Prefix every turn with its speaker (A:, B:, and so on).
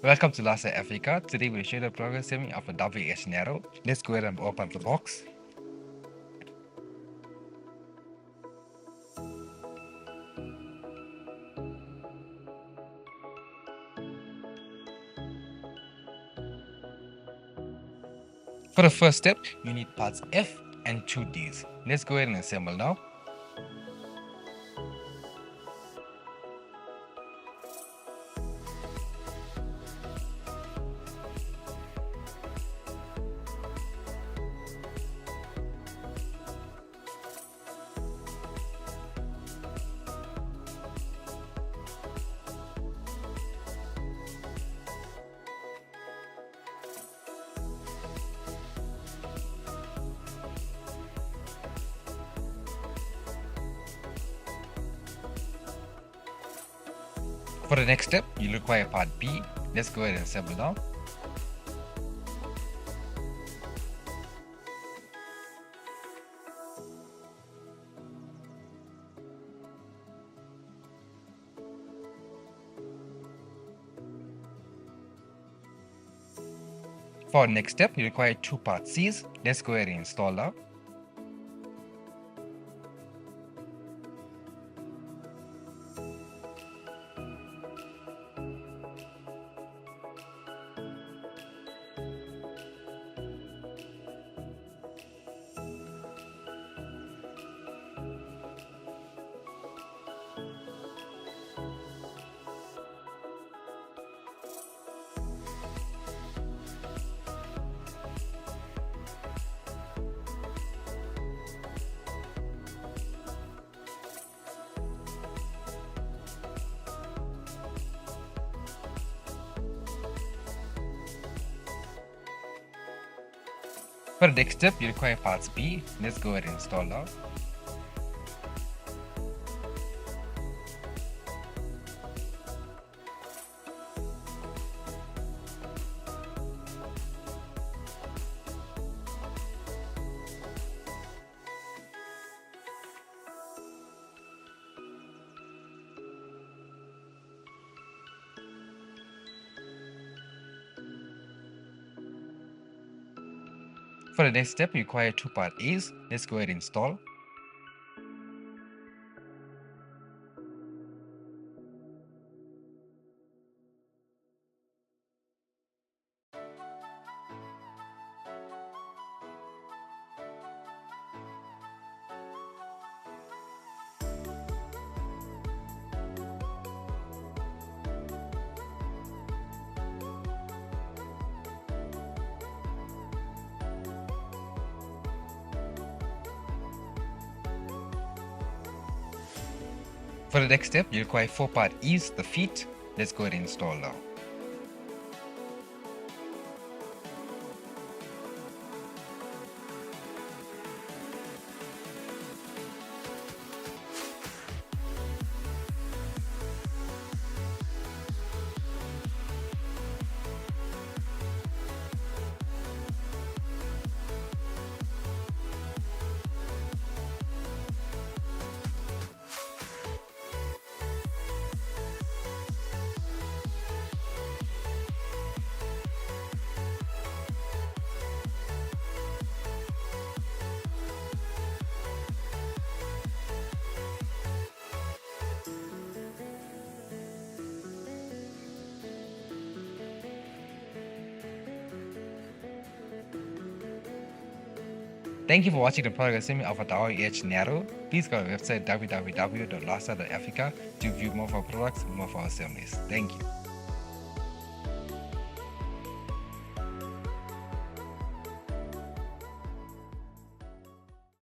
A: Welcome to Lasa.Africa. Today we'll show you the programming of a WH-NARO. Let's go ahead and open the box. For the first step, you need parts F and 2Ds. Let's go ahead and assemble now. For the next step, you'll require part B. Let's go ahead and assemble now. For the next step, you require two part C's. Let's go ahead and install now. For the next step, you require parts B. Let's go ahead and install now. For the next step, you require two part A's. Let's go ahead and install. For the next step, you require four part E's, the feet. Let's go ahead and install now. Thank you for watching the programming of a WH-NARO. Please go to our website www.lasa.africa to view more of our products and more of our assemblies. Thank you.